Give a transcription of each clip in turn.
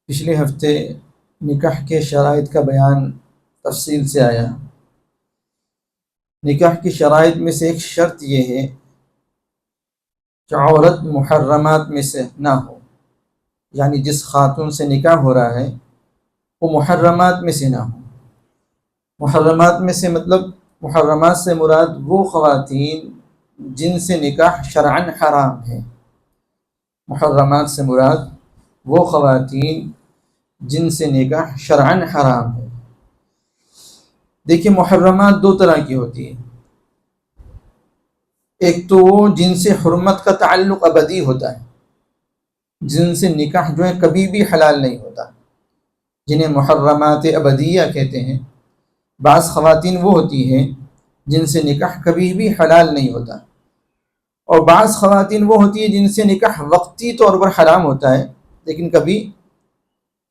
پچھلے ہفتے نکاح کے شرائط کا بیان تفصیل سے آیا۔ نکاح کی شرائط میں سے ایک شرط یہ ہے کہ عورت محرمات میں سے نہ ہو، یعنی جس خاتون سے نکاح ہو رہا ہے وہ محرمات میں سے نہ ہو۔ محرمات میں سے مطلب محرمات سے مراد وہ خواتین جن سے نکاح شرعاً حرام ہے۔ محرمات سے مراد وہ خواتین جن سے نکاح شرعاً حرام ہے۔ دیکھیے، محرمات دو طرح کی ہوتی ہیں۔ ایک تو وہ جن سے حرمت کا تعلق ابدی ہوتا ہے، جن سے نکاح جو ہے کبھی بھی حلال نہیں ہوتا، جنہیں محرمات ابدیہ کہتے ہیں۔ بعض خواتین وہ ہوتی ہیں جن سے نکاح کبھی بھی حلال نہیں ہوتا، اور بعض خواتین وہ ہوتی ہیں جن سے نکاح وقتی طور پر حرام ہوتا ہے، لیکن کبھی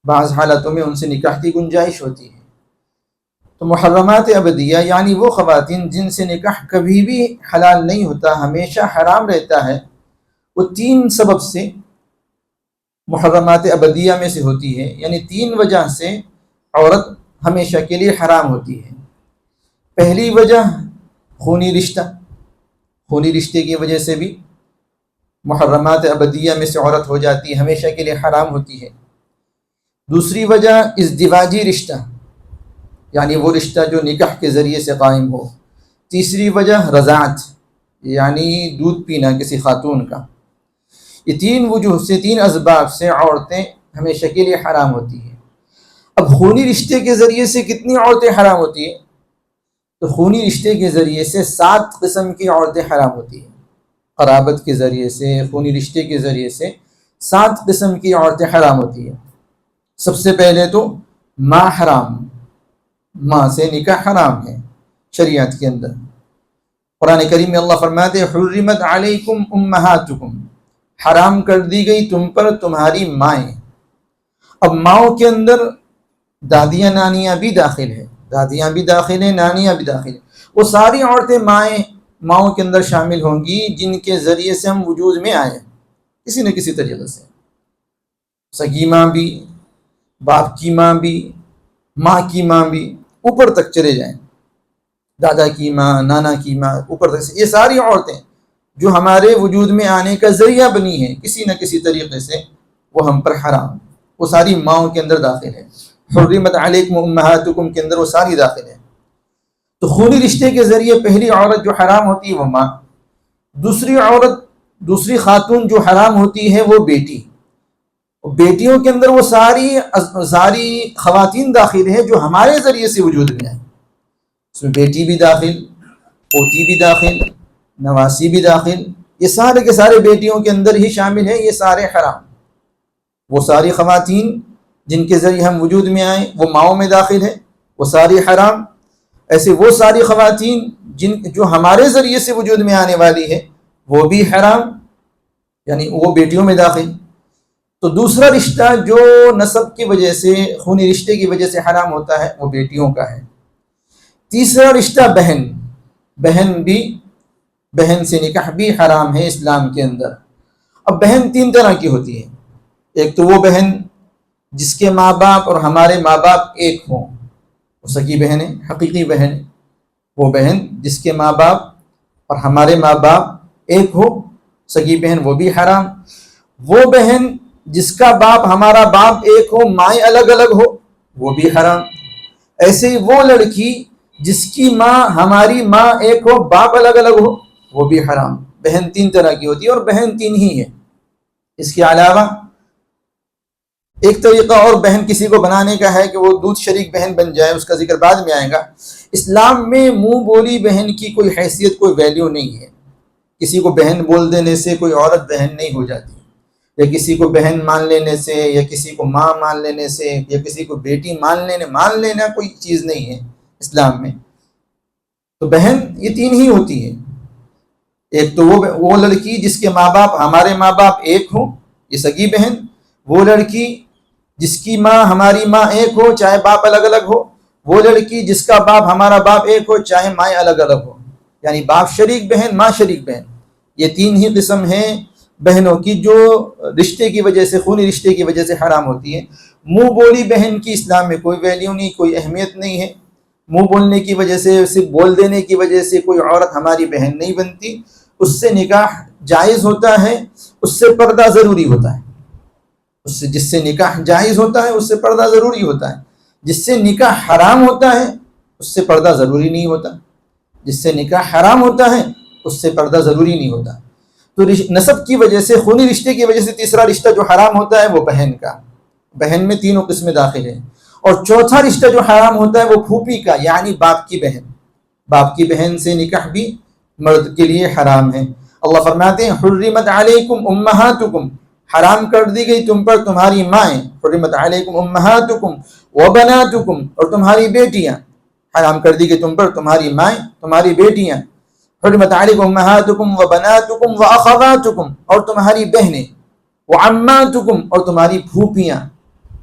بعض حالتوں میں ان سے نکاح کی گنجائش ہوتی ہے۔ تو محرمات ابدیہ یعنی وہ خواتین جن سے نکاح کبھی بھی حلال نہیں ہوتا، ہمیشہ حرام رہتا ہے، وہ تین سبب سے محرمات ابدیہ میں سے ہوتی ہے، یعنی تین وجہ سے عورت ہمیشہ کے لیے حرام ہوتی ہے۔ پہلی وجہ خونی رشتہ، خونی رشتے کی وجہ سے بھی محرمات ابدیہ میں سے عورت ہو جاتی ہے، ہمیشہ کے لیے حرام ہوتی ہے۔ دوسری وجہ ازدواجی رشتہ، یعنی وہ رشتہ جو نکاح کے ذریعے سے قائم ہو۔ تیسری وجہ رضاعت، یعنی دودھ پینا کسی خاتون کا۔ یہ تین وجوہ سے، تین اسباب سے عورتیں ہمیشہ کے لیے حرام ہوتی ہیں۔ اب خونی رشتے کے ذریعے سے کتنی عورتیں حرام ہوتی ہیں؟ تو خونی رشتے کے ذریعے سے 7 قسم کی عورتیں حرام ہوتی ہیں۔ قرابت کے ذریعے سے، خونی رشتے کے ذریعے سے 7 قسم کی عورتیں حرام ہوتی ہیں۔ سب سے پہلے تو ماں حرام، ماں سے نکاح حرام ہے شریعت کے اندر۔ قرآن کریم میں اللہ فرماتے ہیں حرمت علیکم امہاتکم، حرام کر دی گئی تم پر تمہاری مائیں۔ اب ماؤں کے اندر دادیاں نانیاں بھی داخل ہیں، دادیاں بھی داخل ہیں، نانیاں بھی داخل ہیں۔ وہ ساری عورتیں ماؤں کے اندر شامل ہوں گی جن کے ذریعے سے ہم وجود میں آئے کسی نہ کسی طریقے سے۔ سگی ماں بھی، باپ کی ماں بھی، ماں کی ماں بھی، اوپر تک چلے جائیں، دادا کی ماں، نانا کی ماں، اوپر تک سے یہ ساری عورتیں جو ہمارے وجود میں آنے کا ذریعہ بنی ہیں کسی نہ کسی طریقے سے، وہ ہم پر حرام، وہ ساری ماؤں کے اندر داخل ہے۔ حرمت علیکم امہاتکم کے اندر وہ ساری داخل ہے۔ تو خونی رشتے کے ذریعے پہلی عورت جو حرام ہوتی ہے وہ ماں۔ دوسری خاتون جو حرام ہوتی ہے وہ بیٹی۔ بیٹیوں کے اندر وہ ساری خواتین داخل ہیں جو ہمارے ذریعے سے وجود میں آئیں۔ اس میں بیٹی بھی داخل، پوتی بھی داخل، نواسی بھی داخل، یہ سارے کے سارے بیٹیوں کے اندر ہی شامل ہیں، یہ سارے حرام۔ وہ ساری خواتین جن کے ذریعے ہم وجود میں آئیں وہ ماؤں میں داخل ہے، وہ ساری حرام۔ ایسے وہ ساری خواتین جو ہمارے ذریعے سے وجود میں آنے والی ہے وہ بھی حرام، یعنی وہ بیٹیوں میں داخل۔ تو دوسرا رشتہ جو نسب کی وجہ سے، خونی رشتے کی وجہ سے حرام ہوتا ہے وہ بیٹیوں کا ہے۔ تیسرا رشتہ بہن سے نکاح بھی حرام ہے اسلام کے اندر۔ اب بہن 3 طرح کی ہوتی ہے۔ ایک تو وہ بہن جس کے ماں باپ اور ہمارے ماں باپ ایک ہوں، وہ سگی بہن ہے، حقیقی بہن ہے۔ وہ بہن جس کے ماں باپ اور ہمارے ماں باپ ایک ہو، سگی بہن، وہ بھی حرام۔ وہ بہن جس کا باپ ہمارا باپ ایک ہو، مائیں الگ الگ ہو، وہ بھی حرام۔ ایسے ہی وہ لڑکی جس کی ماں ہماری ماں ایک ہو، باپ الگ الگ ہو، وہ بھی حرام۔ بہن 3 طرح کی ہوتی ہے اور بہن 3 ہی ہے۔ اس کے علاوہ ایک طریقہ اور بہن کسی کو بنانے کا ہے کہ وہ دودھ شریک بہن بن جائے، اس کا ذکر بعد میں آئے گا۔ اسلام میں منہ بولی بہن کی کوئی حیثیت، کوئی ویلیو نہیں ہے۔ کسی کو بہن بول دینے سے کوئی عورت بہن نہیں ہو جاتی، یا کسی کو بہن مان لینے سے، یا کسی کو ماں مان لینے سے، یا کسی کو بیٹی مان لینا کوئی چیز نہیں ہے اسلام میں۔ تو بہن یہ 3 ہی ہوتی ہے۔ ایک تو وہ لڑکی جس کے ماں باپ ہمارے ماں باپ ایک ہوں، یہ سگی بہن۔ وہ لڑکی جس کی ماں ہماری ماں ایک ہو، چاہے باپ الگ الگ ہو۔ وہ لڑکی جس کا باپ ہمارا باپ ایک ہو، چاہے مائیں الگ الگ ہو، یعنی باپ شریک بہن، ماں شریک بہن۔ یہ 3 ہی قسم ہیں بہنوں کی جو رشتے کی وجہ سے، خونی رشتے کی وجہ سے حرام ہوتی ہے۔ منہ بولی بہن کی اسلام میں کوئی ویلیو نہیں، کوئی اہمیت نہیں ہے. منہ بولنے کی وجہ سے، صرف بول دینے کی وجہ سے کوئی عورت ہماری بہن نہیں بنتی. اس سے نکاح جائز ہوتا ہے، اس سے پردہ ضروری ہوتا ہے. جس سے نکاح جائز ہوتا ہے اس سے پردہ ضروری ہوتا ہے. جس سے نکاح حرام ہوتا ہے اس سے پردہ ضروری نہیں ہوتا. جس سے نکاح حرام ہوتا ہے اس سے پردہ ضروری نہیں ہوتا. تو نسب کی وجہ سے، خونی رشتے کی وجہ سے تیسرا رشتہ جو حرام ہوتا ہے وہ بہن کا. بہن میں تینوں قسمیں داخل ہیں. اور چوتھا رشتہ جو حرام ہوتا ہے وہ پھوپھی کا، یعنی باپ کی بہن. باپ کی بہن سے نکاح بھی مرد کے لیے حرام ہے. اللہ فرماتے ہیں حرمت علیکم امہاتکم، حرام کر دی گئی تم پر تمہاری مائیں. حرمت علیکم امہاتکم وبناتکم، اور تمہاری بیٹیاں. حرام کر دی گئی تم پر تمہاری مائیں، تمہاری بیٹیاں. حرمت علیکم امہاتکم وبناتکم واخواتکم، اور تمہاری بہنیں. وعماتکم، اور تمہاری پھوپھیاں.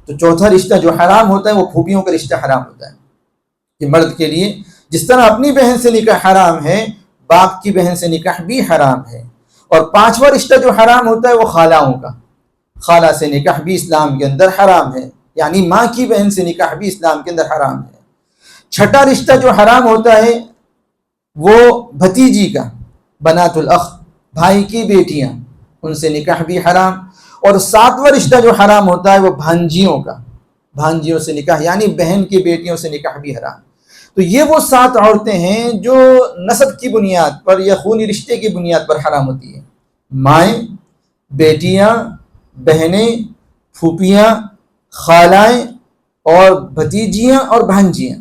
تو چوتھا رشتہ جو حرام ہوتا ہے وہ پھوپھیوں کا رشتہ حرام ہوتا ہے. کہ مرد کے لیے جس طرح اپنی بہن سے نکاح حرام ہے، باپ کی بہن سے نکاح بھی حرام ہے. اور پانچواں رشتہ جو حرام ہوتا ہے وہ خالاؤں کا. خالہ سے نکاح بھی اسلام کے اندر حرام ہے، یعنی ماں کی بہن سے نکاح بھی اسلام کے اندر حرام ہے. چھٹا رشتہ جو حرام ہوتا ہے وہ بھتیجی کا، بنات الاخ، بھائی کی بیٹیاں، ان سے نکاح بھی حرام. اور ساتواں رشتہ جو حرام ہوتا ہے وہ بھانجیوں کا. بھانجیوں سے نکاح یعنی بہن کی بیٹیوں سے نکاح بھی حرام. تو یہ وہ 7 عورتیں ہیں جو نسب کی بنیاد پر یا خونی رشتے کی بنیاد پر حرام ہوتی ہیں. مائیں، بیٹیاں، بہنیں، پھوپھیاں، خالائیں اور بھتیجیاں اور بھانجیاں.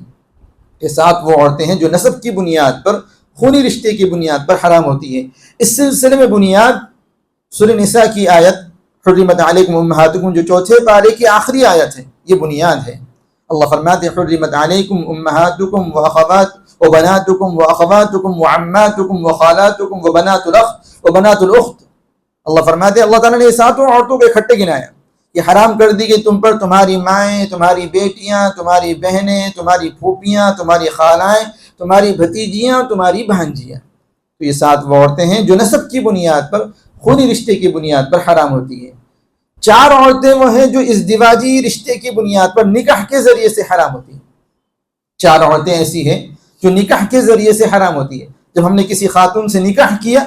یہ 7 وہ عورتیں ہیں جو نسب کی بنیاد پر، خونی رشتے کی بنیاد پر حرام ہوتی ہیں. اس سلسلے میں بنیاد سورہ نساء کی آیت حرمت علیکم امہاتکم جو چوتھے پارے کی آخری آیت ہے، یہ بنیاد ہے. اللہ فرماتے ہیں حرمت علیکم امہاتکم وبناتکم واخواتکم وعماتکم وخالاتکم وبنات الاخ وبنات الاخت. اللہ فرماتے ہیں اللہ تعالیٰ نے یہ 7 عورتوں کو اکٹھے گنایا. یہ حرام کر دی گئی تم پر تمہاری مائیں، تمہاری بیٹیاں، تمہاری بہنیں، تمہاری پھوپھیاں، تمہاری خالائیں، تمہاری بھتیجیاں، تمہاری بھانجیاں. تو یہ 7 وہ عورتیں ہیں جو نسب کی بنیاد پر، خونی رشتے کی بنیاد پر حرام ہوتی ہیں. 4 عورتیں وہ ہیں جو ازدواجی رشتے کی بنیاد پر نکاح کے ذریعے سے حرام ہوتی ہیں. 4 عورتیں ایسی ہیں جو نکاح کے ذریعے سے حرام ہوتی ہے. جب ہم نے کسی خاتون سے نکاح کیا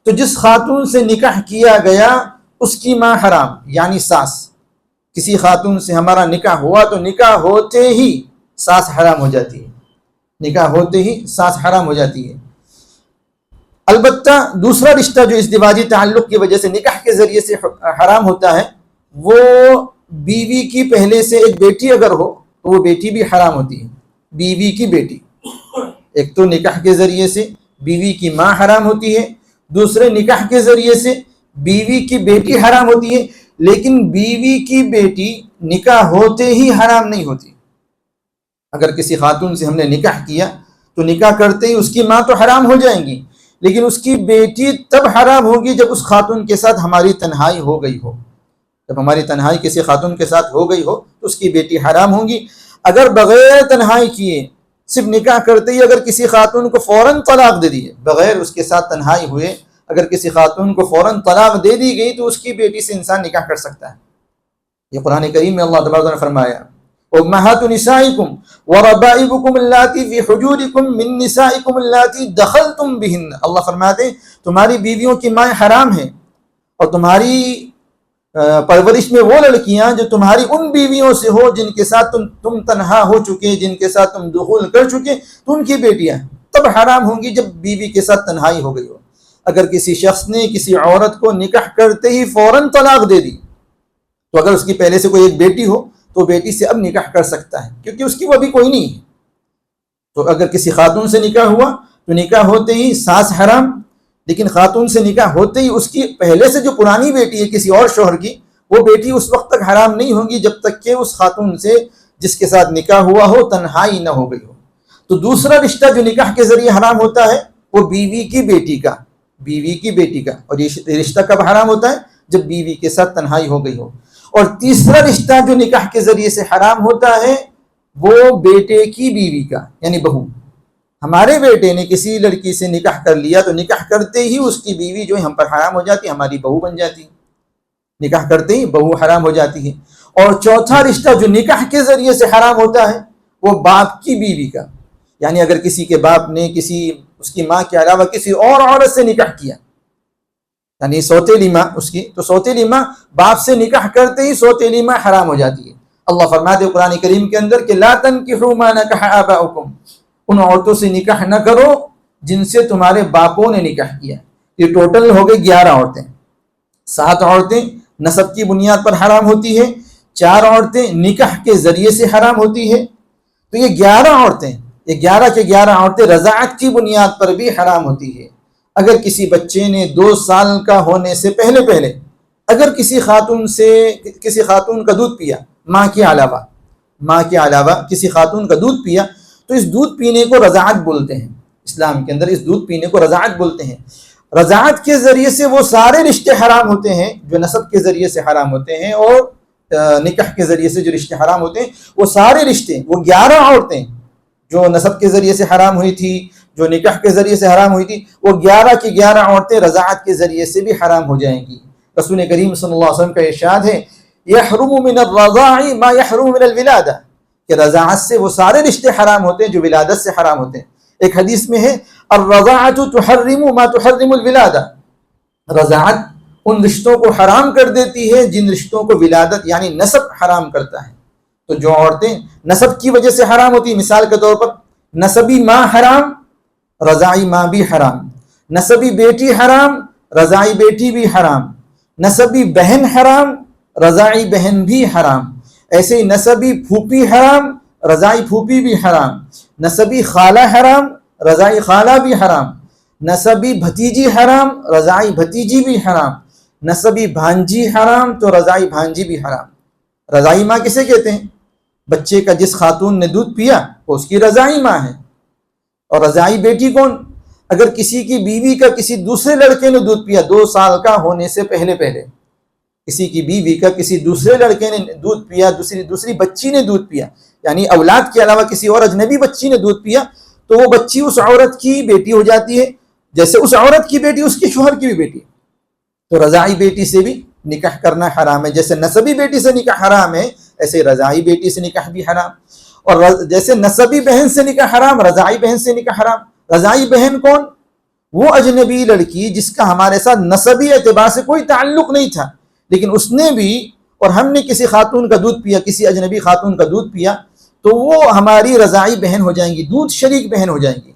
تو جس خاتون سے نکاح کیا گیا اس کی ماں حرام، یعنی ساس. کسی خاتون سے ہمارا نکاح ہوا تو نکاح ہوتے ہی ساس حرام ہو جاتی ہے. نکاح ہوتے ہی ساس حرام ہو جاتی ہے. البتہ دوسرا رشتہ جو ازدواجی تعلق کی وجہ سے نکاح کے ذریعے سے حرام ہوتا ہے وہ بیوی کی پہلے سے ایک بیٹی اگر ہو تو وہ بیٹی بھی حرام ہوتی ہے. بیوی کی بیٹی، ایک تو نکاح کے ذریعے سے بیوی کی ماں حرام ہوتی ہے، دوسرے نکاح کے ذریعے سے بیوی کی بیٹی حرام ہوتی ہے. لیکن بیوی کی بیٹی نکاح ہوتے ہی حرام نہیں ہوتی. اگر کسی خاتون سے ہم نے نکاح کیا تو نکاح کرتے ہی اس کی ماں تو حرام ہو جائیں گی، لیکن اس کی بیٹی تب حرام ہوگی جب اس خاتون کے ساتھ ہماری تنہائی ہو گئی ہو. جب ہماری تنہائی کسی خاتون کے ساتھ ہو گئی ہو تو اس کی بیٹی حرام ہوگی. اگر بغیر تنہائی کیے، صرف نکاح کرتے ہی اگر کسی خاتون کو فوراً طلاق دے دیے، بغیر اس کے ساتھ تنہائی ہوئے اگر کسی خاتون کو فوراً طلاق دے دی گئی تو اس کی بیٹی سے انسان نکاح کر سکتا ہے. یہ قرآن کریم میں اللہ تبارک نے فرمایا امہات نسائکم وربائبکم اللاتی فی حجورکم من نسائکم اللاتی دخلتم بہن. اللہ فرماتے ہیں تمہاری بیویوں کی مائیں حرام ہیں، اور تمہاری پرورش میں وہ لڑکیاں جو تمہاری ان بیویوں سے ہو جن کے ساتھ تم تنہا ہو چکے، جن کے ساتھ تم دخول کر چکے، تو ان کی بیٹیاں تب حرام ہوں گی جب بیوی کے ساتھ تنہائی ہو گئی ہو. اگر کسی شخص نے کسی عورت کو نکاح کرتے ہی فوراً طلاق دے دی تو اگر اس کی پہلے سے کوئی ایک بیٹی ہو تو بیٹی سے اب نکاح کر سکتا ہے، کیونکہ اس کی وہ ابھی کوئی نہیں ہے. تو اگر کسی خاتون سے نکاح ہوا تو نکاح ہوتے ہی ساس حرام، لیکن خاتون سے نکاح ہوتے ہی اس کی پہلے سے جو پرانی بیٹی ہے کسی اور شوہر کی، وہ بیٹی اس وقت تک حرام نہیں ہوگی جب تک کہ اس خاتون سے جس کے ساتھ نکاح ہوا ہو تنہائی نہ ہو گئی ہو. تو دوسرا رشتہ جو نکاح کے ذریعے حرام ہوتا ہے وہ بیوی کی بیٹی کا، بیوی کی بیٹی کا. اور یہ رشتہ کب حرام ہوتا ہے؟ جب بیوی کے ساتھ تنہائی ہو گئی ہو. اور تیسرا رشتہ جو نکاح کے ذریعے سے حرام ہوتا ہے وہ بیٹے کی بیوی کا، یعنی بہو. ہمارے بیٹے نے کسی لڑکی سے نکاح کر لیا تو نکاح کرتے ہی اس کی بیوی جو ہے ہم پر حرام ہو جاتی ہے، ہماری بہو بن جاتی ہے. نکاح کرتے ہی بہو حرام ہو جاتی ہے. اور چوتھا رشتہ جو نکاح کے ذریعے سے حرام ہوتا ہے وہ باپ کی بیوی کا، یعنی اگر کسی کے باپ نے اس کی ماں کے علاوہ کسی اور عورت سے نکاح کیا، یعنی سوتیلی ماں اس کی، تو سوتیلی ماں باپ سے نکاح کرتے ہی سوتیلی ماں حرام ہو جاتی ہے۔ اللہ فرماتے ہیں قرآن کریم کے اندر کہ لا تنکحوا ما نکح آباؤکم، ان عورتوں سے نکاح نہ کرو جن سے تمہارے باپوں نے نکاح کیا۔ یہ ٹوٹل ہو گئی 11 عورتیں۔ 7 عورتیں نسب کی بنیاد پر حرام ہوتی ہے، 4 عورتیں نکاح کے ذریعے سے حرام ہوتی ہے، تو یہ 11 عورتیں، یہ 11 کے 11 عورتیں رضاعت کی بنیاد پر بھی حرام ہوتی ہے۔ اگر کسی بچے نے 2 سال کا ہونے سے پہلے اگر کسی خاتون کا دودھ پیا، ماں کے علاوہ کسی خاتون کا دودھ پیا، تو اس دودھ پینے کو رضاعت بولتے ہیں۔ اسلام کے اندر اس دودھ پینے کو رضاعت بولتے ہیں۔ رضاعت کے ذریعے سے وہ سارے رشتے حرام ہوتے ہیں جو نسب کے ذریعے سے حرام ہوتے ہیں، اور نکاح کے ذریعے سے جو رشتے حرام ہوتے ہیں وہ سارے رشتے، وہ 11 عورتیں جو نسب کے ذریعے سے حرام ہوئی تھی، جو نکاح کے ذریعے سے حرام ہوئی تھی، وہ 11 کی 11 عورتیں رضاعت کے ذریعے سے بھی حرام ہو جائیں گی۔ رسول کریم صلی اللہ علیہ وسلم کا ارشاد ہے یحرم من الرضاع ما یحرم من الولادہ، کہ رضاعت سے وہ سارے رشتے حرام ہوتے ہیں جو ولادت سے حرام ہوتے ہیں۔ ایک حدیث میں ہے الرضاعۃ تحرم ما تحرم الولادہ، رضاعت ان رشتوں کو حرام کر دیتی ہے جن رشتوں کو ولادت یعنی نسب حرام کرتا ہے۔ تو جو عورتیں نسب کی وجہ سے حرام ہوتی ہیں، مثال کے طور پر نسبی ماں حرام، رضاعی ماں بھی حرام، نسبی بیٹی حرام، رضاعی بیٹی بھی حرام، نسبی بہن حرام، رضاعی بہن بھی حرام، ایسے ہی نسبی پھوپھی حرام، رضاعی پھوپھی بھی حرام، نسبی خالہ حرام، رضاعی خالہ بھی حرام، نسبی بھتیجی حرام، رضاعی بھتیجی بھی حرام، نسبی بھانجی حرام تو رضاعی بھانجی بھی حرام۔ رضاعی ماں کسے کہتے ہیں؟ بچے کا جس خاتون نے دودھ پیا وہ اس کی رضاعی ماں ہے۔ اور رضاعی بیٹی کون؟ اگر کسی کی بیوی کا کسی دوسرے لڑکے نے دودھ پیا 2 سال کا ہونے سے پہلے کسی کی بیوی کا کسی دوسرے لڑکے نے دودھ پیا، دوسری بچی نے دودھ پیا، یعنی اولاد کے علاوہ کسی اور اجنبی بچی نے دودھ پیا، تو وہ بچی اس عورت کی بیٹی ہو جاتی ہے، جیسے اس عورت کی بیٹی اس کے شوہر کی بھی بیٹی۔ تو رضاعی بیٹی سے بھی نکاح کرنا حرام ہے، جیسے نسبی بیٹی سے نکاح حرام ہے ایسے رضاعی بیٹی سے نکاح بھی حرام، اور جیسے نسبی بہن سے نکاح حرام، رضاعی بہن سے نکاح حرام۔ رضاعی بہن کون؟ وہ اجنبی لڑکی جس کا ہمارے ساتھ نسبی اعتبار سے کوئی تعلق نہیں تھا، لیکن اس نے بھی اور ہم نے کسی خاتون کا دودھ پیا، کسی اجنبی خاتون کا دودھ پیا، تو وہ ہماری رضاعی بہن ہو جائیں گی، دودھ شریک بہن ہو جائیں گی۔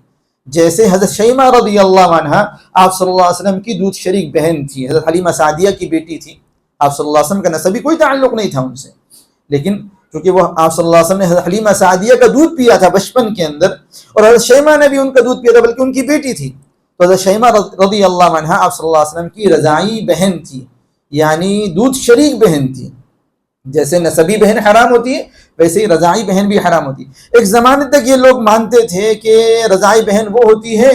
جیسے حضرت شیمہ رضی اللہ عنہ آپ صلی اللہ علیہ وسلم کی دودھ شریک بہن تھی، حضرت حلیمہ سعدیہ کی بیٹی تھی، آپ صلی اللہ علیہ وسلم کا نسبی کوئی تعلق نہیں تھا ان سے، لیکن کیونکہ وہ آپ صلی اللہ علیہ وسلم نے حضرت حلیمہ سعدیہ کا دودھ پیا تھا بچپن کے اندر، اور حضرت شیمہ نے بھی ان کا دودھ پیا تھا بلکہ ان کی بیٹی تھی، تو حضرت شیمہ رضی اللہ عنہ آپ صلی اللہ علیہ وسلم کی رضاعی بہن تھی، یعنی دودھ شریک بہن تھی۔ جیسے نسبی بہن حرام ہوتی ہے ویسے ہی رضاعی بہن بھی حرام ہوتی ہے۔ ایک زمانے تک یہ لوگ مانتے تھے کہ رضاعی بہن وہ ہوتی ہے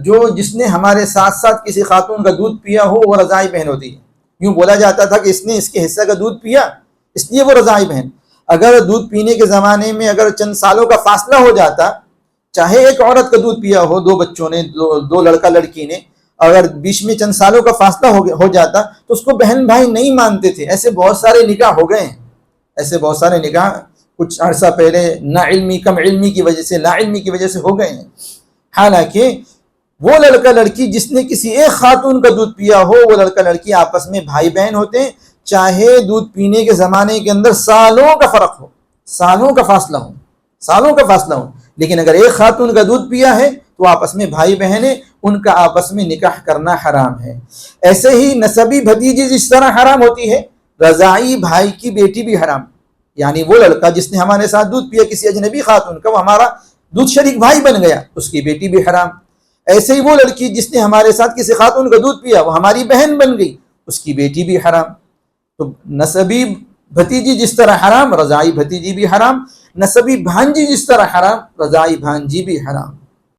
جو جس نے ہمارے ساتھ ساتھ کسی خاتون کا دودھ پیا ہو، وہ رضاعی بہن ہوتی ہے۔ یوں بولا جاتا تھا کہ اس نے اس کے حصہ کا دودھ پیا اس لیے وہ رضاعی بہن۔ اگر دودھ پینے کے زمانے میں اگر چند سالوں کا فاصلہ ہو جاتا، چاہے ایک عورت کا دودھ پیا ہو، 2 بچوں نے، 2 لڑکا لڑکی نے، اگر بیچ میں چند سالوں کا فاصلہ ہو جاتا تو اس کو بہن بھائی نہیں مانتے تھے۔ ایسے بہت سارے نکاح ہو گئے ہیں، ایسے بہت سارے نکاح کچھ عرصہ پہلے نا علمی کم علمی کی وجہ سے، لا علمی کی وجہ سے ہو گئے ہیں۔ حالانکہ وہ لڑکا لڑکی جس نے کسی ایک خاتون کا دودھ پیا ہو، وہ لڑکا لڑکی آپس میں بھائی بہن ہوتے ہیں، چاہے دودھ پینے کے زمانے کے اندر سالوں کا فرق ہو، سالوں کا فاصلہ ہو، لیکن اگر ایک خاتون کا دودھ پیا ہے تو آپس میں بھائی بہن ہیں، ان کا آپس میں نکاح کرنا حرام ہے۔ ایسے ہی نسبی بھتیجی جس طرح حرام ہوتی ہے، رضاعی بھائی کی بیٹی بھی حرام، یعنی وہ لڑکا جس نے ہمارے ساتھ دودھ پیا کسی اجنبی خاتون کا، وہ ہمارا دودھ شریک بھائی بن گیا، اس کی بیٹی بھی حرام۔ ایسے ہی وہ لڑکی جس نے ہمارے ساتھ کسی خاتون کا دودھ پیا، وہ ہماری بہن بن گئی، اس کی بیٹی بھی حرام۔ تو نسبی بھتیجی جس طرح حرام، رضاعی بھتیجی بھی حرام، نسبی بھانجی جس طرح حرام، رضاعی بھانجی بھی حرام۔